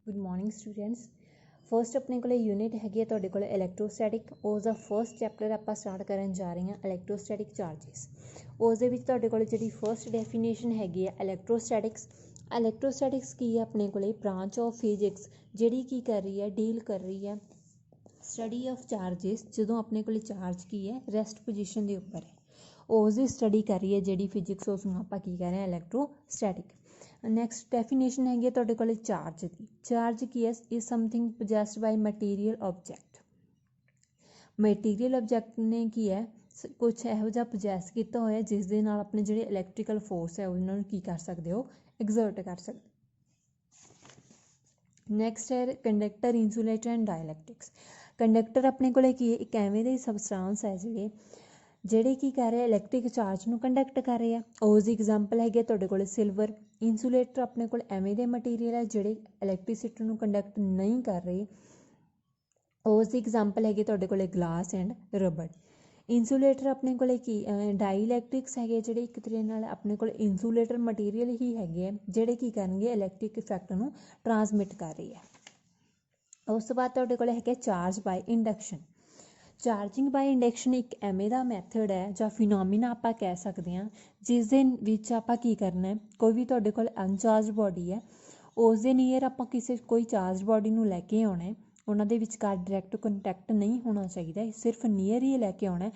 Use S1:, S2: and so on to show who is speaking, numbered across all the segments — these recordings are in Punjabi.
S1: Good morning students. फस्ट अपने को यूनिट हैगी तुहाडे कोल इलैक्ट्रोस्टैटिक। उसका फस्ट चैप्टर आप स्टार्ट करन जा रहे हैं इलैक्ट्रोस्टैटिक चार्जिस। उस तुहाडे कोल जिहड़ी फस्ट डेफिनेशन हैगी है इलैक्ट्रोस्टैटिक्स। इलैक्ट्रोस्टैटिक्स की है अपने को ब्रांच ऑफ फिजिक्स जिहड़ी की कर रही है डील कर रही है स्टडी ऑफ चार्जिस। जो अपने को चार्ज की है रैसट पोजीशन के उपर है उसकी स्टडी कर रही है जिहड़ी फिजिक्स उसनूं आपां की कह रहे हैं इलैक्ट्रोस्टैटिक। नैक्सट डेफिनेशन हैगी तुहाडे कोल चार्ज की। चार्ज की है is something possessed by material object. Material object ने की है कुछ इहो जिहा पोजैस किया होया जिस दे नाल अपने जिहड़े इलैक्ट्रिकल फोर्स है उन्हां नूं की कर सकते हो एग्जर्ट कर सकते। नैक्सट है conductor insulator and dielectrics. Conductor अपने को की है एक एवें दे सबसटांस है ਜਿਹੜੇ ਕੀ ਕਰ ਰਹੇ ਇਲੈਕਟ੍ਰਿਕ ਚਾਰਜ ਨੂੰ ਕੰਡਕਟ ਕਰ ਰਹੇ ਆ। ਉਸ ਦੀ ਐਗਜ਼ਾਮਪਲ ਹੈਗੀ ਤੁਹਾਡੇ ਕੋਲ ਸਿਲਵਰ। ਇੰਸੂਲੇਟਰ ਆਪਣੇ ਕੋਲ ਐਵੇਂ ਦੇ ਮਟੀਰੀਅਲ ਹੈ ਜਿਹੜੇ ਇਲੈਕਟ੍ਰਿਸਿਟੀ ਨੂੰ ਕੰਡਕਟ ਨਹੀਂ ਕਰ ਰਹੇ। ਉਸ ਦੀ ਐਗਜ਼ਾਮਪਲ ਹੈਗੀ ਤੁਹਾਡੇ ਕੋਲ ਗਲਾਸ ਐਂਡ ਰਬੜ। ਇੰਸੂਲੇਟਰ ਆਪਣੇ ਕੋਲ ਕੀ ਡਾਈਲੈਕਟ੍ਰਿਕਸ ਹੈਗੇ ਜਿਹੜੇ ਇੱਕ ਤਰੀਕੇ ਨਾਲ ਆਪਣੇ ਕੋਲ ਇੰਸੂਲੇਟਰ ਮਟੀਰੀਅਲ ਹੀ ਹੈਗੇ ਆ ਜਿਹੜੇ ਕੀ ਕਰਨਗੇ ਇਲੈਕਟ੍ਰਿਕ ਇਫੈਕਟ ਨੂੰ ਟਰਾਂਸਮਿਟ ਕਰ ਰਹੀ ਹੈ। ਉਸ ਤੋਂ ਬਾਅਦ ਤੁਹਾਡੇ ਕੋਲ ਹੈਗਾ ਚਾਰਜ ਬਾਈ ਇੰਡਕਸ਼ਨ। ਚਾਰਜਿੰਗ ਬਾਈ ਇੰਡਕਸ਼ਨ ਇੱਕ ਐਵੇਂ ਦਾ ਮੈਥਡ ਹੈ ਜਾਂ ਫਿਨੋਮੀਨਾ ਆਪਾਂ ਕਹਿ ਸਕਦੇ ਹਾਂ ਜਿਸ ਦੇ ਵਿੱਚ ਆਪਾਂ ਕੀ ਕਰਨਾ ਹੈ ਕੋਈ ਵੀ ਤੁਹਾਡੇ ਕੋਲ ਅਨਚਾਰਜ ਬੋਡੀ ਹੈ ਉਸ ਦੇ ਨੀਅਰ ਆਪਾਂ ਕੋਈ ਚਾਰਜ ਬੋਡੀ ਨੂੰ ਲੈ ਕੇ ਆਉਣਾ ਹੈ। ਉਹਨਾਂ ਦੇ ਵਿਚਕਾਰ ਡਾਇਰੈਕਟ ਕੰਟੈਕਟ ਨਹੀਂ ਹੋਣਾ ਚਾਹੀਦਾ, ਸਿਰਫ ਨੀਅਰ ਹੀ ਲੈ ਕੇ ਆਉਣਾ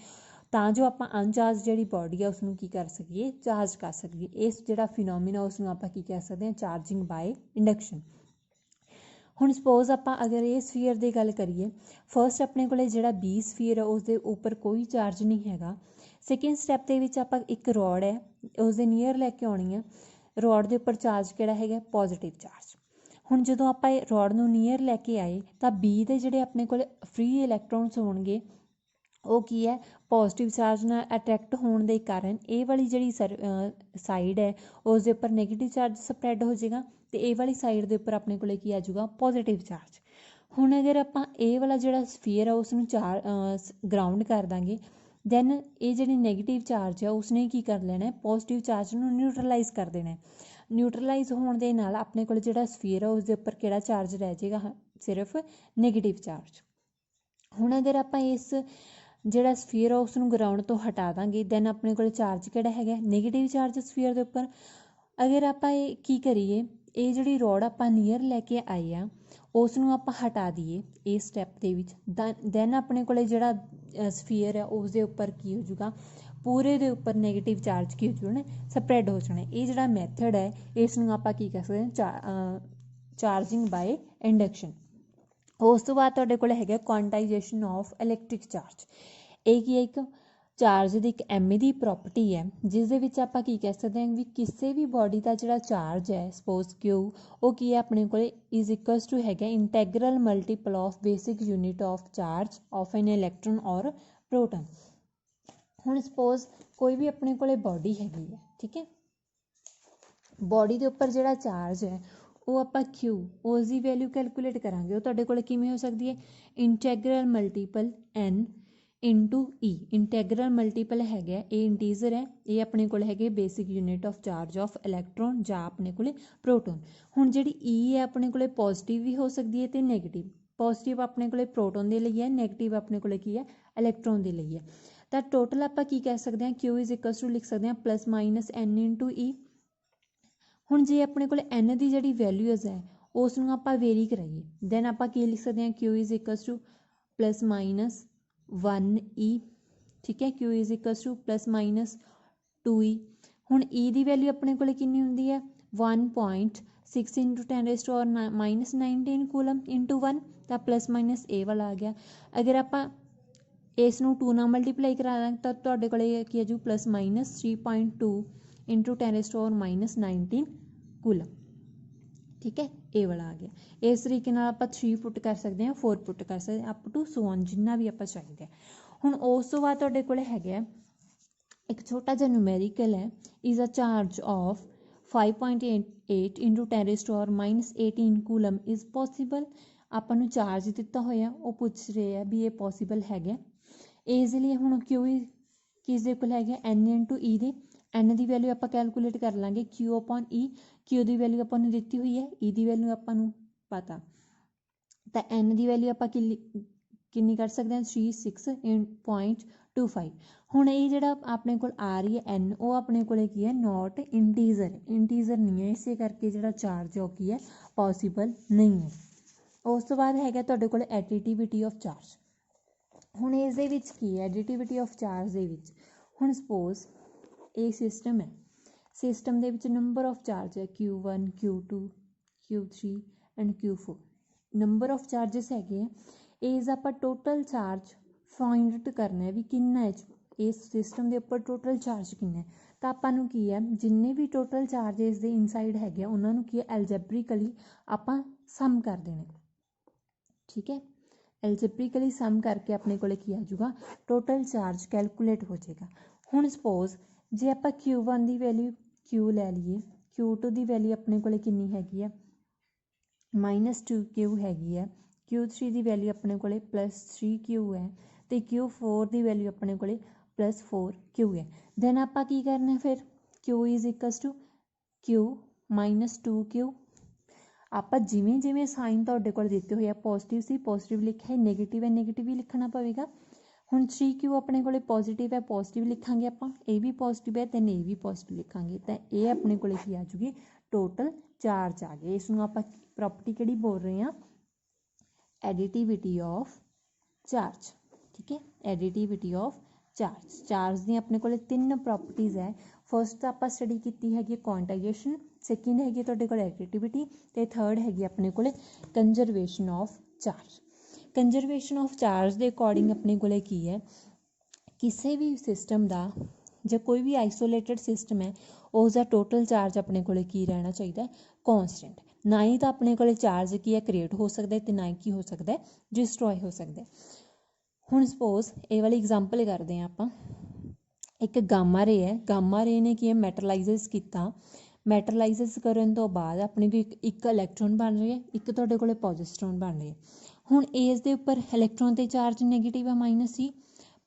S1: ਤਾਂ ਜੋ ਆਪਾਂ ਅਨਚਾਰਜ ਜਿਹੜੀ ਬੋਡੀ ਹੈ ਉਸਨੂੰ ਕੀ ਕਰ ਸਕੀਏ ਚਾਰਜ ਕਰ ਸਕੀਏ। ਇਸ ਜਿਹੜਾ ਫਿਨੋਮੀਨਾ ਉਸਨੂੰ ਆਪਾਂ ਕੀ ਕਹਿ ਸਕਦੇ ਹਾਂ ਚਾਰਜਿੰਗ ਬਾਈ ਇੰਡਕਸ਼ਨ। ਹੁਣ ਸਪੋਜ਼ ਆਪਾਂ ਅਗਰ ਇਹ ਸਫੀਅਰ ਦੀ ਗੱਲ ਕਰੀਏ ਫਸਟ ਆਪਣੇ ਕੋਲ ਜਿਹੜਾ ਬੀ ਸਫੀਅਰ ਹੈ ਉਸ ਦੇ ਉੱਪਰ ਕੋਈ ਚਾਰਜ ਨਹੀਂ ਹੈਗਾ। ਸੈਕਿੰਡ ਸਟੈਪ ਦੇ ਵਿੱਚ ਆਪਾਂ ਇੱਕ ਰੋਡ ਹੈ ਉਸ ਦੇ ਨੀਅਰ ਲੈ ਕੇ ਆਉਣੀ ਆ। ਰੋਡ ਦੇ ਉੱਪਰ ਚਾਰਜ ਕਿਹੜਾ ਹੈਗਾ ਪੋਜ਼ੀਟਿਵ ਚਾਰਜ। ਹੁਣ ਜਦੋਂ ਆਪਾਂ ਇਹ ਰੋਡ ਨੂੰ ਨੀਅਰ ਲੈ ਕੇ ਆਏ ਤਾਂ ਬੀ ਦੇ ਜਿਹੜੇ ਆਪਣੇ ਕੋਲ ਫ੍ਰੀ ਇਲੈਕਟ੍ਰੋਨਸ ਹੋਣਗੇ ਉਹ ਕੀ ਹੈ ਪੋਜ਼ੀਟਿਵ ਚਾਰਜ ਨਾਲ ਅਟਰੈਕਟ ਹੋਣ ਦੇ ਕਾਰਨ ਇਹ ਵਾਲੀ ਜਿਹੜੀ ਸਾਈਡ ਹੈ ਉਸ ਦੇ ਉੱਪਰ ਨੈਗੇਟਿਵ ਚਾਰਜ ਸਪਰੈਡ ਹੋ ਜਾਏਗਾ ਤੇ ਇਹ ਵਾਲੀ ਸਾਈਡ ਦੇ ਉੱਪਰ ਆਪਣੇ ਕੋਲ ਕੀ ਆ ਜਾਊਗਾ ਪੋਜ਼ੀਟਿਵ ਚਾਰਜ। ਹੁਣ ਅਗਰ ਆਪਾਂ ਇਹ ਵਾਲਾ ਜਿਹੜਾ ਸਫੀਅਰ ਆ ਉਸ ਨੂੰ ਗਰਾਊਂਡ ਕਰ ਦਾਂਗੇ ਦੈਨ ਇਹ ਜਿਹੜੀ ਨੈਗੇਟਿਵ ਚਾਰਜ ਆ ਉਸਨੇ ਕੀ ਕਰ ਲੈਣਾ ਪੋਜ਼ੀਟਿਵ ਚਾਰਜ ਨੂੰ ਨਿਊਟਰਲਾਈਜ਼ ਕਰ ਦੇਣਾ। ਨਿਊਟਰਲਾਈਜ਼ ਹੋਣ ਦੇ ਨਾਲ ਆਪਣੇ ਕੋਲ ਜਿਹੜਾ ਸਫੀਅਰ ਆ ਉਸ ਦੇ ਉੱਪਰ ਕਿਹੜਾ ਚਾਰਜ ਰਹਿ ਜਾਏਗਾ ਸਿਰਫ ਨੈਗੇਟਿਵ ਚਾਰਜ। ਹੁਣ ਅਗਰ ਆਪਾਂ ਇਸ ਜਿਹੜਾ ਸਫੀਅਰ ਆ ਉਸ ਨੂੰ ਗਰਾਊਂਡ ਤੋਂ ਹਟਾ ਦਾਂਗੇ ਦੈਨ ਆਪਣੇ ਕੋਲ ਚਾਰਜ ਕਿਹੜਾ ਹੈਗਾ ਨੈਗੇਟਿਵ ਚਾਰਜ ਸਫੀਅਰ ਦੇ ਉੱਪਰ। ਅਗਰ ਆਪਾਂ ਇਹ ਕੀ ਕਰੀਏ ਇਹ ਜਿਹੜੀ ਰੋਡ ਆਪਾਂ ਨੀਅਰ ਲੈ ਕੇ ਆਏ ਆ ਉਸ ਨੂੰ ਆਪਾਂ ਹਟਾ ਦਈਏ ਇਹ ਸਟੈਪ ਦੇ ਵਿੱਚ ਦੈਨ ਆਪਣੇ ਕੋਲ ਜਿਹੜਾ ਸਫੀਅਰ ਹੈ ਉਸ ਦੇ ਉੱਪਰ ਕੀ ਹੋ ਜਾਊਗਾ ਪੂਰੇ ਦੇ ਉੱਪਰ ਨੈਗੇਟਿਵ ਚਾਰਜ ਕੀ ਹੋ ਜਾਣਾ ਸਪਰੈਡ ਹੋ ਜਾਣਾ। ਇਹ ਜਿਹੜਾ ਮੈਥਡ ਹੈ ਇਸ ਨੂੰ ਆਪਾਂ ਕੀ ਕਹਿ ਸਕਦੇ ਹਾਂ ਚਾਰਜਿੰਗ ਬਾਏ ਇੰਡਕਸ਼ਨ। ਉਸ ਤੋਂ ਬਾਅਦ ਤੁਹਾਡੇ ਕੋਲ ਹੈਗਾ ਕੁਆਂਟਾਈਜੇਸ਼ਨ ਆਫ ਇਲੈਕਟ੍ਰਿਕ ਚਾਰਜ। ਇਹ ਕੀ ਹੈ ਇੱਕ ਚਾਰਜ ਦੀ ਇੱਕ ਐਵੇਂ ਦੀ ਪ੍ਰੋਪਰਟੀ ਹੈ ਜਿਸ ਦੇ ਵਿੱਚ ਆਪਾਂ ਕੀ ਕਹਿ ਸਕਦੇ ਹਾਂ ਵੀ ਕਿਸੇ ਵੀ ਬੋਡੀ ਦਾ ਜਿਹੜਾ ਚਾਰਜ ਹੈ ਸਪੋਜ਼ ਕਿਊ ਉਹ ਕੀ ਹੈ ਆਪਣੇ ਕੋਲ ਇਜ਼ ਇਕੁਅਲਸ ਟੂ ਹੈਗਾ integral multiple of basic unit of charge of an electron or proton. ਹੁਣ ਸਪੋਜ਼ ਕੋਈ ਵੀ ਆਪਣੇ ਕੋਲ ਬੋਡੀ ਹੈਗੀ ਹੈ ਠੀਕ ਹੈ ਬੋਡੀ ਦੇ ਉੱਪਰ ਜਿਹੜਾ ਚਾਰਜ ਹੈ ਉਹ ਆਪਾਂ ਕਿਊ ਉਸ ਦੀ ਵੈਲਿਊ ਕੈਲਕੂਲੇਟ ਕਰਾਂਗੇ। ਉਹ ਤੁਹਾਡੇ ਕੋਲ ਕਿਵੇਂ ਹੋ ਸਕਦੀ ਹੈ ਇੰਟੈਗਰਲ ਮਲਟੀਪਲ ਐਨ ਇੰਟੂ ਈ। ਇੰਟੈਗਰਲ ਮਲਟੀਪਲ ਹੈਗਾ ਇਹ ਇੰਟੀਜ਼ਰ ਹੈ ਇਹ ਆਪਣੇ ਕੋਲ ਹੈਗੇ basic unit of charge of electron ਜਾਂ ਆਪਣੇ ਕੋਲ ਪ੍ਰੋਟੋਨ। ਹੁਣ ਜਿਹੜੀ ਈ ਹੈ ਆਪਣੇ ਕੋਲ ਪੋਜ਼ੀਟਿਵ ਵੀ ਹੋ ਸਕਦੀ ਹੈ ਤੇ ਨੈਗੇਟਿਵ। ਪੋਜ਼ੀਟਿਵ ਆਪਣੇ ਕੋਲ ਪ੍ਰੋਟੋਨ ਦੇ ਲਈ ਹੈ ਨੈਗੇਟਿਵ ਆਪਣੇ ਕੋਲ ਕੀ ਹੈ ਇਲੈਕਟ੍ਰੋਨ ਦੇ ਲਈ ਹੈ। ਤਾਂ ਟੋਟਲ ਆਪਾਂ ਕੀ ਕਹਿ ਸਕਦੇ ਹਾਂ ਕਿਊ ਇਜ਼ ਇਕੁਅਲਸ ਟੂ ਲਿਖ ਸਕਦੇ ਹਾਂ ਪਲੱਸ ਮਾਈਨਸ ਐਨ ਇੰਟੂ ਈ। ਹੁਣ ਜੇ ਆਪਣੇ ਕੋਲ ਐਨ ਦੀ ਜਿਹੜੀ ਵੈਲਿਊਜ਼ ਹੈ ਉਸ ਨੂੰ ਆਪਾਂ ਵੇਰੀ ਕਰਾਈਏ ਦੈਨ ਆਪਾਂ ਕੀ ਲਿਖ ਸਕਦੇ ਹਾਂ Q is equals to plus minus 1 e ਠੀਕ ਹੈ Q is equals to plus minus 2 e. ਹੁਣ ਈ ਦੀ ਵੈਲਿਊ ਆਪਣੇ ਕੋਲ ਕਿੰਨੀ ਹੁੰਦੀ ਹੈ 1.6 ਇੰਟੂ 10⁻⁻19 ਕੂਲਮ ਇੰਟੂ 1 ਤਾਂ ਪਲੱਸ ਮਾਈਨਸ ਇਹ ਵਾਲਾ ਆ ਗਿਆ। ਅਗਰ ਆਪਾਂ ਇਸ ਨੂੰ 2 ਨਾਲ ਮਲਟੀਪਲਾਈ ਕਰਾ ਦਾਂਗੇ ਤਾਂ ਤੁਹਾਡੇ ਕੋਲ ਕੀ ਆ ਜੂ ਪਲੱਸ ਮਾਈਨਸ 3.2 ਇੰਟੂ 10⁻19 ਕੂਲਮ ਠੀਕ ਹੈ ਇਹ ਵਾਲਾ ਆ ਗਿਆ। ਇਸ ਤਰੀਕੇ ਨਾਲ ਆਪਾਂ 3 ਪੁੱਟ ਕਰ ਸਕਦੇ ਹਾਂ 4 ਪੁੱਟ ਕਰ ਸਕਦੇ ਹਾਂ ਅਪ ਟੂ ਸੋ ਔਨ ਜਿੰਨਾ ਵੀ ਆਪਾਂ ਚਾਹੀਦਾ। ਹੁਣ ਉਸ ਤੋਂ ਬਾਅਦ ਤੁਹਾਡੇ ਕੋਲ ਹੈਗਾ ਇੱਕ ਛੋਟਾ ਜਿਹਾ ਨਿਊਮੈਰੀਕਲ ਹੈ is a charge of 5.8 into 10⁻18 coulomb is possible. ਆਪਾਂ ਨੂੰ ਚਾਰਜ ਦਿੱਤਾ ਹੋਇਆ ਉਹ ਪੁੱਛ ਰਹੇ ਆ ਵੀ ਇਹ ਪੋਸੀਬਲ ਹੈਗਾ ਈਜ਼ੀਲੀ। ਹੁਣ ਕਿਊ ਕਿਸ ਦੇ ਕੋਲ ਹੈਗਾ ਐਨ ਇੰਟੂ ਈ ਦੇ ਐਨ ਦੀ ਵੈਲਿਊ ਆਪਾਂ ਕੈਲਕੂਲੇਟ ਕਰ ਲਾਂਗੇ ਕਿਊ ਅਪੋਨ ਈ। ਕਿਊ ਦੀ ਵੈਲਿਊ ਆਪਾਂ ਨੂੰ ਦਿੱਤੀ ਹੋਈ ਹੈ ਈ ਦੀ ਵੈਲਿਊ ਆਪਾਂ ਨੂੰ ਪਤਾ। ਤਾਂ n ਦੀ ਵੈਲਿਊ ਆਪਾਂ ਕਿੰਨੀ ਕੱਢ ਸਕਦੇ ਹਾਂ 36.25। ਹੁਣ ਇਹ ਜਿਹੜਾ ਆਪਣੇ ਕੋਲ ਆ ਰਹੀ ਹੈ n, ਉਹ ਆਪਣੇ ਕੋਲ ਕੀ ਹੈ ਨੋਟ ਇੰਟੀਜ਼ਰ ਨਹੀਂ ਹੈ, ਇਸੇ ਕਰਕੇ ਜਿਹੜਾ ਚਾਰਜ ਉਹ ਕੀ ਹੈ ਪੋਸੀਬਲ ਨਹੀਂ ਹੈ। ਉਸ ਤੋਂ ਬਾਅਦ ਹੈਗਾ ਤੁਹਾਡੇ ਕੋਲ ਐਡੀਟਿਵਿਟੀ ਆਫ ਚਾਰਜ। ਹੁਣ ਇਸ ਦੇ ਵਿੱਚ ਕੀ ਹੈ ਐਡੀਟਿਵਿਟੀ ਆਫ ਚਾਰਜ ਦੇ ਵਿੱਚ, ਹੁਣ ਸਪੋਜ਼ ਇਹ ਸਿਸਟਮ ਹੈ, ਸਿਸਟਮ ਦੇ ਵਿੱਚ ਨੰਬਰ ਆਫ ਚਾਰਜ ਹੈ Q1 Q2 Q3 and Q4 number of charges ਹੈਗੇ ਆ। ਇਸ ਆਪਾਂ ਟੋਟਲ ਚਾਰਜ ਫਾਈਂਡ ਆਊਟ ਕਰਨਾ ਹੈ ਵੀ ਕਿੰਨਾ ਹੈ ਇਸ ਸਿਸਟਮ ਦੇ ਉੱਪਰ ਟੋਟਲ ਚਾਰਜ ਕਿੰਨਾ ਹੈ। ਤਾਂ ਆਪਾਂ ਨੂੰ ਕੀ ਹੈ ਜਿੰਨੇ ਵੀ ਟੋਟਲ ਚਾਰਜਸ ਦੇ ਇਨਸਾਈਡ ਹੈਗੇ ਆ ਉਹਨਾਂ ਨੂੰ ਕੀ ਹੈ ਐਲਜੈਬਰਿਕਲੀ ਆਪਾਂ ਸਮ ਕਰ ਦੇਣਾ, ਠੀਕ ਹੈ। ਐਲਜੈਬਰਿਕਲੀ ਸਮ ਕਰਕੇ ਆਪਣੇ ਕੋਲ ਕੀ ਆ ਜਾਊਗਾ ਟੋਟਲ ਚਾਰਜ ਕੈਲਕੂਲੇਟ ਹੋ ਜਾਏਗਾ। ਹੁਣ ਸਪੋਜ਼ ਜੇ ਆਪਾਂ Q1 ਦੀ ਵੈਲਿਊ Q ਲੈ ਲਈਏ, Q2 ਦੀ ਵੈਲਿਊ ਆਪਣੇ ਕੋਲ ਕਿੰਨੀ ਹੈਗੀ ਆ -2Q ਹੈਗੀ ਹੈ, Q3 ਦੀ ਵੈਲਿਊ ਆਪਣੇ ਕੋਲ +3Q ਹੈ ਅਤੇ Q4 ਦੀ ਵੈਲਿਊ ਆਪਣੇ ਕੋਲ +4Q ਹੈ। ਦੈਨ ਆਪਾਂ ਕੀ ਕਰਨਾ ਫਿਰ Q = Q -2Q। ਆਪਾਂ ਜਿਵੇਂ ਜਿਵੇਂ ਸਾਈਨ ਤੁਹਾਡੇ ਕੋਲ ਦਿੱਤੇ ਹੋਏ ਆ ਪੋਜ਼ੀਟਿਵ ਸੀ ਪੋਜ਼ੀਟਿਵ ਲਿਖਿਆ ਹੈ, ਨੈਗੇਟਿਵ ਹੈ ਨੈਗੇਟਿਵ ਹੀ ਲਿਖਣਾ ਪਵੇਗਾ। ਹੁਣ 3Q ਆਪਣੇ ਕੋਲ ਪੋਜ਼ੀਟਿਵ ਹੈ ਪੋਜ਼ੀਟਿਵ ਲਿਖਾਂਗੇ ਆਪਾਂ, ਇਹ ਵੀ ਪੋਜ਼ੀਟਿਵ ਹੈ ਤੇ ਇਹ ਵੀ ਪੋਜ਼ੀਟਿਵ ਲਿਖਾਂਗੇ ਤਾਂ ਇਹ ਆਪਣੇ ਕੋਲ ਕੀ ਆ ਜੂਗੀ ਟੋਟਲ ਚਾਰਜ ਆ ਗਏ। ਇਸ ਨੂੰ ਆਪਾਂ ਪ੍ਰੋਪਰਟੀ ਕਿਹੜੀ ਬੋਲ ਰਹੇ ਹਾਂ ਐਡੀਟਿਵਿਟੀ ਆਫ ਚਾਰਜ, ਠੀਕ ਹੈ। ਐਡੀਟਿਵਿਟੀ ਆਫ ਚਾਰਜ, ਚਾਰਜ ਦੀਆਂ ਆਪਣੇ ਕੋਲ 3 ਪ੍ਰੋਪਰਟੀਜ਼ ਹੈ। ਫਸਟ ਆਪਾਂ ਸਟੱਡੀ ਕੀਤੀ ਹੈਗੀ ਕੁਆਂਟਾਈਜੇਸ਼ਨ, ਸੈਕਿੰਡ ਹੈਗੀ ਤੁਹਾਡੇ ਕੋਲ ਐਡੀਟਿਵਿਟੀ ਅਤੇ ਥਰਡ ਹੈਗੀ ਆਪਣੇ ਕੋਲ conservation of charge. Conservation of charge ਦੇ ਅਕੋਰਡਿੰਗ ਆਪਣੇ ਕੋਲ ਕੀ ਹੈ ਕਿਸੇ ਵੀ ਸਿਸਟਮ ਦਾ ਜਾਂ ਕੋਈ ਵੀ ਆਈਸੋਲੇਟਡ ਸਿਸਟਮ ਹੈ ਉਸ ਦਾ ਟੋਟਲ ਚਾਰਜ ਆਪਣੇ ਕੋਲ ਕੀ ਰਹਿਣਾ ਚਾਹੀਦਾ ਕੌਨਸਟੈਂਟ। ਨਾ ਹੀ ਤਾਂ ਆਪਣੇ ਕੋਲ ਚਾਰਜ ਕੀ ਹੈ ਕ੍ਰੀਏਟ ਹੋ ਸਕਦਾ ਅਤੇ ਨਾ ਹੀ ਕੀ ਹੋ ਸਕਦਾ ਡਿਸਟਰੋਏ ਹੋ ਸਕਦਾ। ਹੁਣ ਸਪੋਜ਼ ਇਹ ਵਾਲੀ ਐਗਜ਼ਾਮਪਲ ਕਰਦੇ ਹਾਂ ਆਪਾਂ, ਇੱਕ ਗਾਮਾ ਰੇ ਹੈ, ਗਾਮਾ ਰੇ ਨੇ ਕੀ ਹੈ ਮੈਟਰਲਾਈਜ਼ਸ ਕੀਤਾ, ਮੈਟਰਲਾਈਜ਼ਸ ਕਰਨ ਤੋਂ ਬਾਅਦ ਆਪਣੇ ਕੋਲ ਇੱਕ ਇਲੈਕਟ੍ਰੋਨ ਬਣ ਰਿਹਾ, ਇੱਕ ਤੁਹਾਡੇ ਕੋਲ ਪੋਜ਼ਿਟਰੋਨ ਬਣ ਰਿਹਾ। ਹੁਣ ਇਸ ਦੇ ਉੱਪਰ ਇਲੈਕਟ੍ਰੋਨ 'ਤੇ ਚਾਰਜ ਨੈਗੇਟਿਵ ਹੈ -C,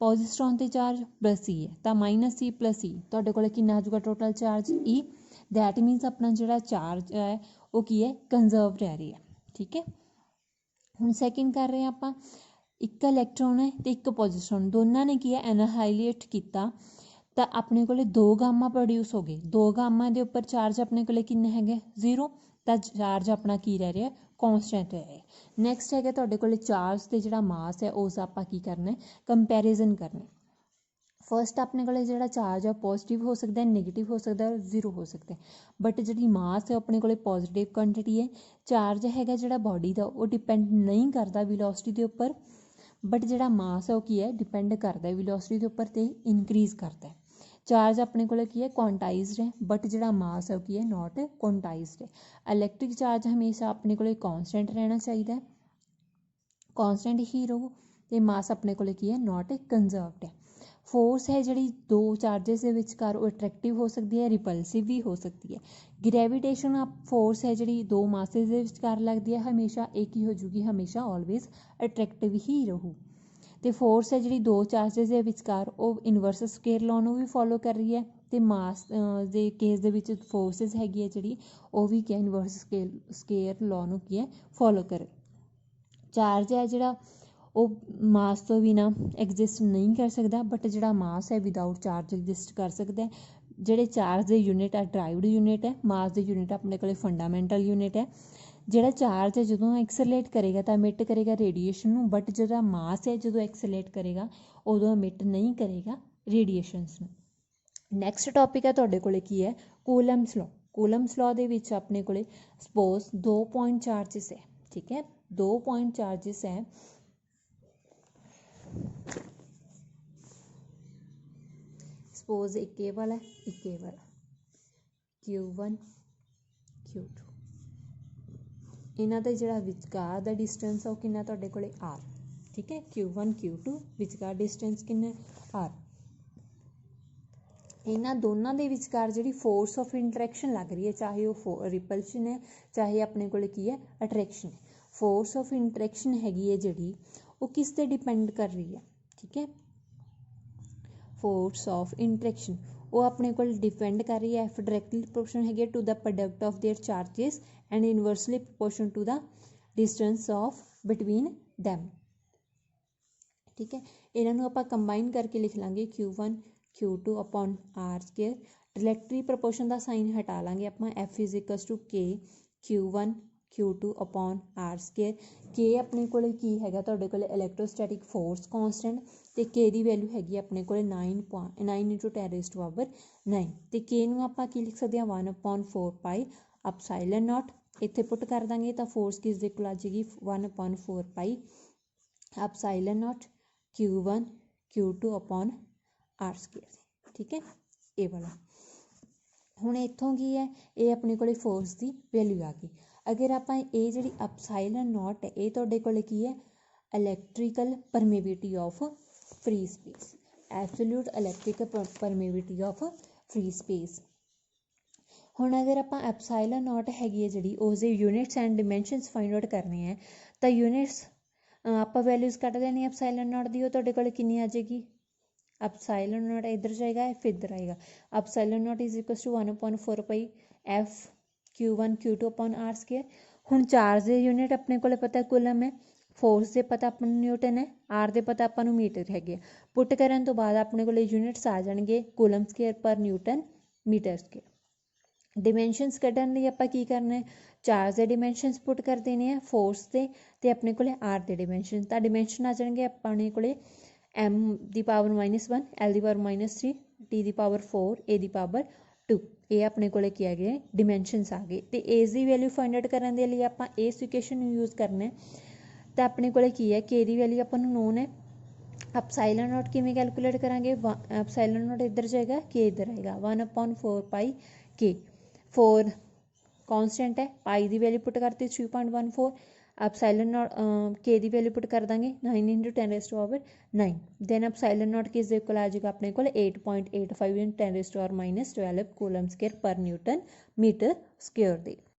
S1: ਪੋਜ਼ਿਟਰੋਨ 'ਤੇ ਚਾਰਜ +E ਹੈ ਤਾਂ -C + E ਤੁਹਾਡੇ ਕੋਲ ਕਿੰਨਾ ਆ ਜਾਊਗਾ total charge E। That means ਆਪਣਾ ਜਿਹੜਾ ਚਾਰਜ ਹੈ ਉਹ ਕੀ ਹੈ ਕੰਜ਼ਰਵ ਰਹਿ ਰਿਹਾ, ਠੀਕ ਹੈ। ਹੁਣ ਸੈਕਿੰਡ ਕਰ ਰਹੇ ਹਾਂ ਆਪਾਂ, ਇੱਕ ਇਲੈਕਟ੍ਰੋਨ ਹੈ ਅਤੇ ਇੱਕ ਪੋਜ਼ਿਟਰੋਨ, ਦੋਨਾਂ ਨੇ ਕੀ ਹੈ ਐਨਾਹਾਈਲੇਟ ਕੀਤਾ ਤਾਂ ਆਪਣੇ ਕੋਲ 2 ਗਾਮਾ ਪ੍ਰੋਡਿਊਸ ਹੋ ਗਏ। 2 ਗਾਮਾ ਦੇ ਉੱਪਰ ਚਾਰਜ ਆਪਣੇ ਕੋਲ ਕਿੰਨੇ ਹੈਗੇ 0 ਤਾਂ ਚਾਰਜ ਆਪਣਾ ਕੀ ਰਹਿ ਰਿਹਾ ਕੌਨਸਟੈਂਟ ਰਹਿ ਰਿਹਾ। ਨੈਕਸਟ ਹੈਗਾ ਤੁਹਾਡੇ ਕੋਲ ਚਾਰਜ ਅਤੇ ਜਿਹੜਾ ਮਾਸ ਹੈ ਉਸ ਆਪਾਂ ਕੀ ਕਰਨਾ ਕੰਪੈਰੀਜ਼ਨ ਕਰਨਾ। ਫਸਟ ਆਪਣੇ ਕੋਲ ਜਿਹੜਾ ਚਾਰਜ ਹੈ ਪੋਜ਼ੀਟਿਵ ਹੋ ਸਕਦਾ ਨੈਗੇਟਿਵ ਹੋ ਸਕਦਾ 0 ਹੋ ਸਕਦਾ, ਬਟ ਜਿਹੜੀ ਮਾਸ ਹੈ ਆਪਣੇ ਕੋਲ ਪੋਜ਼ੀਟਿਵ ਕੁਆਂਟਿਟੀ ਹੈ। ਚਾਰਜ ਹੈਗਾ ਜਿਹੜਾ ਬਾਡੀ ਦਾ ਉਹ ਡਿਪੈਂਡ ਨਹੀਂ ਕਰਦਾ ਵੈਲੋਸਿਟੀ ਦੇ ਉੱਪਰ, ਬਟ ਜਿਹੜਾ ਮਾਸ ਹੈ ਉਹ ਕੀ ਹੈ ਡਿਪੈਂਡ ਕਰਦਾ ਵੈਲੋਸਿਟੀ ਦੇ ਉੱਪਰ ਅਤੇ ਇਨਕਰੀਜ਼ ਕਰਦਾ। ਚਾਰਜ ਆਪਣੇ ਕੋਲ ਕੀ ਹੈ ਕੁਆਂਟਾਈਜ਼ਡ ਹੈ, ਬਟ ਜਿਹੜਾ ਮਾਸ ਹੈ ਉਹ ਕੀ ਹੈ ਨੋਟ ਕੁਆਂਟਾਈਜ਼ਡ ਹੈ। ਇਲੈਕਟ੍ਰਿਕ ਚਾਰਜ ਹਮੇਸ਼ਾ ਆਪਣੇ ਕੋਲ ਕੌਨਸਟੈਂਟ ਰਹਿਣਾ ਚਾਹੀਦਾ, ਕੌਨਸਟੈਂਟ ਹੀ ਰਹੂ ਅਤੇ ਮਾਸ ਆਪਣੇ ਕੋਲ ਕੀ ਹੈ ਨੋਟ ਕੰਜ਼ਰਵਡ ਹੈ। ਫੋਰਸ ਹੈ ਜਿਹੜੀ 2 ਚਾਰਜਸ ਦੇ ਵਿਚਕਾਰ ਉਹ ਅਟਰੈਕਟਿਵ ਹੋ ਸਕਦੀ ਹੈ ਰਿਪਲਸਿਵ ਵੀ ਹੋ ਸਕਦੀ ਹੈ। ਗ੍ਰੈਵੀਟੇਸ਼ਨ ਫੋਰਸ ਹੈ ਜਿਹੜੀ 2 ਮਾਸਿਸ ਦੇ ਵਿਚਕਾਰ ਲੱਗਦੀ ਹੈ ਹਮੇਸ਼ਾ ਇਹ ਕੀ ਹੋ ਜੂਗੀ ਹਮੇਸ਼ਾ ਆਲਵੇਜ਼ ਅਟਰੈਕਟਿਵ ਹੀ ਰਹੂ। ਅਤੇ ਫੋਰਸ ਹੈ ਜਿਹੜੀ 2 ਚਾਰਜਸ ਦੇ ਵਿਚਕਾਰ ਉਹ ਇਨਵਰਸ ਸਕੇਅਰ ਲਾਅ ਨੂੰ ਵੀ ਫੋਲੋ ਕਰ ਰਹੀ ਹੈ ਅਤੇ ਮਾਸ ਦੇ ਕੇਸ ਦੇ ਵਿੱਚ ਫੋਰਸਿਸ ਹੈਗੀ ਹੈ ਜਿਹੜੀ ਉਹ ਵੀ ਕੀ ਹੈ ਇਨਵਰਸ ਸਕੇਅਰ ਲਾਅ ਨੂੰ ਕੀ ਹੈ ਫੋਲੋ ਕਰ। ਚਾਰਜ ਹੈ ਜਿਹੜਾ ਉਹ ਮਾਸ ਤੋਂ ਬਿਨਾਂ ਐਗਜ਼ਿਸਟ ਨਹੀਂ ਕਰ ਸਕਦਾ, ਬਟ ਜਿਹੜਾ ਮਾਸ ਹੈ ਵਿਦਆਊਟ ਚਾਰਜ ਐਗਜ਼ਿਸਟ ਕਰ ਸਕਦਾ। ਜਿਹੜੇ ਚਾਰਜ ਦੇ ਯੂਨਿਟ ਹੈ ਡਰਾਈਵਡ ਯੂਨਿਟ ਹੈ, ਮਾਸ ਦੇ ਯੂਨਿਟ ਆਪਣੇ ਕੋਲ ਫੰਡਾਮੈਂਟਲ ਯੂਨਿਟ ਹੈ। ਜਿਹੜਾ ਚਾਰਜ ਹੈ ਜਦੋਂ ਐਕਸਲੇਟ ਕਰੇਗਾ ਤਾਂ ਐਮਿਟ ਕਰੇਗਾ ਰੇਡੀਏਸ਼ਨ ਨੂੰ, ਬਟ ਜਿਹੜਾ ਮਾਸ ਹੈ ਜਦੋਂ ਐਕਸਲੇਟ ਕਰੇਗਾ ਉਦੋਂ ਐਮਿਟ ਨਹੀਂ ਕਰੇਗਾ ਰੇਡੀਏਸ਼ਨਸ ਨੂੰ। ਨੈਕਸਟ ਟੋਪਿਕ ਹੈ ਤੁਹਾਡੇ ਕੋਲ ਕੀ ਹੈ ਕੂਲਮਸ ਲਾਅ। ਕੂਲਮਸ ਲਾਅ ਦੇ ਵਿੱਚ ਆਪਣੇ ਕੋਲ ਸਪੋਜ਼ 2 ਪੁਆਇੰਟ ਚਾਰਜਸ ਹੈ, ਠੀਕ ਹੈ 2 ਪੁਆਇੰਟ ਚਾਰਜਸ ਹੈ। ਸਪੋਜ਼ ਇੱਕ ਇਹ ਵਾਲਾ ਇੱਕ ਇਹ ਵਾਲਾ Q1 Q2, ਇਹਨਾਂ ਦਾ ਜਿਹੜਾ ਵਿਚਕਾਰ ਦਾ ਡਿਸਟੈਂਸ ਆ ਉਹ ਕਿੰਨਾ ਤੁਹਾਡੇ ਕੋਲ R, ਠੀਕ ਹੈ Q1 Q2 ਵਿਚਕਾਰ ਡਿਸਟੈਂਸ ਕਿੰਨਾ R। ਇਹਨਾਂ ਦੋਨਾਂ ਦੇ ਵਿਚਕਾਰ ਜਿਹੜੀ ਫੋਰਸ ਆਫ ਇੰਟਰੈਕਸ਼ਨ ਲੱਗ ਰਹੀ ਹੈ ਚਾਹੇ ਉਹ ਰਿਪਲਸ਼ਨ ਹੈ ਚਾਹੇ ਆਪਣੇ ਕੋਲ ਕੀ ਹੈ ਅਟਰੈਕਸ਼ਨ ਹੈ। ਫੋਰਸ ਆਫ ਇੰਟਰੈਕਸ਼ਨ ਹੈਗੀ ਹੈ ਜਿਹੜੀ ਉਹ ਕਿਸ 'ਤੇ ਡਿਪੈਂਡ ਕਰ ਰਹੀ ਹੈ, ਠੀਕ ਹੈ ਫੋਰਸ ਆਫ ਇੰਟਰੈਕਸ਼ਨ ਉਹ ਆਪਣੇ ਕੋਲ ਡਿਪੈਂਡ ਕਰ ਰਹੀ ਹੈ F ਡਾਇਰੈਕਟਲੀ ਪ੍ਰੋਪੋਰਸ਼ਨਲ ਹੈਗੀ ਹੈ to the product of their charges and inversely proportion to the distance of between them. ठीक है, इन्हों ਆਪਾਂ ਕੰਬਾਈਨ ਕਰਕੇ ਲਿਖ ਲਾਂਗੇ Q1 Q2 upon R square. Directly proportion ਦਾ ਸਾਈਨ ਹਟਾ ਲਾਂਗੇ ਆਪਾਂ, F is equals to K Q1 Q2 upon R square. K ਆਪਣੇ ਕੋਲੇ ਕੀ ਹੈਗਾ, ਤੁਹਾਡੇ ਕੋਲੇ ਇਲੈਕਟ੍ਰੋਸਟੈਟਿਕ ਫੋਰਸ ਕਾਂਸਟੈਂਟ, ਤੇ K ਦੀ ਵੈਲਿਊ ਹੈਗੀ ਆਪਣੇ ਕੋਲੇ 9 into 10 raised to power 9, ਤੇ K ਨੂੰ ਆਪਾਂ ਕੀ ਲਿਖ ਸਕਦੇ ਹਾਂ 1/4 ਪਾਈ ਐਪਸਾਈਲਨ ਨੋਟ। ਇੱਥੇ ਪੁੱਟ ਕਰ ਦਾਂਗੇ ਤਾਂ ਫੋਰਸ ਕਿਸ ਦੇ ਇਕੁਅਲ ਆ ਜਾਏਗੀ 1/4 pi epsilon naught Q1 Q2 upon R square. ठीक है, ये वाला ਹੁਣ ਇੱਥੋਂ ਕੀ ਹੈ, ਇਹ ਆਪਣੇ ਕੋਲੇ ਫੋਰਸ ਦੀ ਵੈਲਿਊ ਆ ਗਈ। ਅਗਰ ਆਪਾਂ ਇਹ ਜਿਹੜੀ ਐਪਸਾਈਲਨ ਨੋਟ ਹੈ, ਇਹ ਤੁਹਾਡੇ ਕੋਲੇ ਕੀ ਹੈ, electrical permeability of free space, absolute electrical permeability of free space. ਹੁਣ ਅਗਰ ਆਪਾਂ ਐਪਸਾਈਲਨ ਨੋਟ ਹੈਗੀ ਹੈ ਜਿਹੜੀ, ਉਸਦੇ units and dimensions find out ਕਰਨੇ ਹੈ, ਤਾਂ ਯੂਨਿਟਸ ਆਪਾਂ ਵੈਲਿਊਜ਼ ਕੱਢ ਲੈਣੀ ਐਪਸਾਈਲਨ ਨੋਟ ਦੀ। ਉਹ ਤੁਹਾਡੇ ਕੋਲ ਕਿੰਨੀ ਆ ਜਾਏਗੀ, ਐਪਸਾਈਲਨ ਨੋਟ ਇੱਧਰ ਜਾਏਗਾ, ਫਿਰ ਇੱਧਰ ਆਏਗਾ। Epsilon naught is equals to 1/4 pi F Q1 Q2 upon R square. ਹੁਣ ਚਾਰਜ ਦੇ ਯੂਨਿਟ ਆਪਣੇ ਕੋਲ ਪਤਾ ਕੂਲਮ ਹੈ, ਫੋਰਸ ਦੇ ਪਤਾ ਆਪਾਂ ਨੂੰ ਨਿਊਟਨ ਹੈ, ਆਰ ਦੇ ਪਤਾ ਆਪਾਂ ਨੂੰ ਮੀਟਰ ਹੈਗੇ ਆ। ਪੁੱਟ ਕਰਨ ਤੋਂ ਬਾਅਦ ਆਪਣੇ ਕੋਲ ਯੂਨਿਟਸ ਆ ਜਾਣਗੇ ਕੂਲਮ ਸਕੇਅਰ ਪਰ ਨਿਊਟਨ ਮੀਟਰ ਸਕੇਅਰ। ਡਿਮੈਂਸ਼ਨਸ ਕੱਢਣ ਲਈ ਆਪਾਂ ਕੀ ਕਰਨਾ ਹੈ, ਚਾਰਜ ਦੇ ਡਿਮੈਂਸ਼ਨਸ ਪੁੱਟ ਕਰ ਦੇਣੇ ਆ ਫੋਰਸ ਦੇ, ਤੇ ਆਪਣੇ ਕੋਲੇ ਆਰ ਦੇ ਡਿਮੈਂਸ਼ਨ। ਤਾਂ ਡਿਮੈਂਸ਼ਨ ਆ ਜਾਣਗੇ ਆਪਣੇ ਕੋਲੇ m the power -1, l the power -3, t the power 4, a the power 2। ਇਹ ਆਪਣੇ ਕੋਲੇ ਕੀ ਆ ਗਏ, ਡਿਮੈਂਸ਼ਨਸ ਆ ਗਏ। ਤੇ ਏਜ ਦੀ ਵੈਲਿਊ ਫਾਈਂਡ ਆਊਟ ਕਰਨ ਦੇ ਲਈ ਆਪਾਂ ਇਸ ਇਕੁਏਸ਼ਨ ਨੂੰ ਯੂਜ਼ ਕਰਨਾ ਹੈ। ਤਾਂ ਆਪਣੇ ਕੋਲੇ ਕੀ ਹੈ, k ਦੀ ਵੈਲਿਊ ਆਪਾਂ ਨੂੰ ਨੋਨ ਹੈ। ਐਪਸਾਈਲਨ ਨੋਟ ਕਿਵੇਂ ਕੈਲਕੂਲੇਟ ਕਰਾਂਗੇ, ਐਪਸਾਈਲਨ ਨੋਟ ਇੱਧਰ ਜਾਏਗਾ, k ਇੱਧਰ ਆਏਗਾ, 1/4 ਪਾਈ k। 4 ਕਾਂਸਟੈਂਟ ਹੈ, ਪਾਈ ਦੀ ਵੈਲਿਊ ਪੁੱਟ ਕਰਤੀ 3.14, ਐਪਸਾਈਲਨ ਨੋਟ k ਦੀ ਵੈਲਿਊ ਪੁੱਟ ਕਰ ਦਾਂਗੇ 9 into 10 raised to power 9। Then epsilon naught ਕਿਸ ਦੇ ਇਕੁਅਲ ਆ ਜਾਏਗਾ ਆਪਣੇ ਕੋਲ 8.85 into 10 raised to power -12 coulomb square ਪਰ ਨਿਊਟਨ ਮੀਟਰ ਸਕੇਅਰ ਦੇ।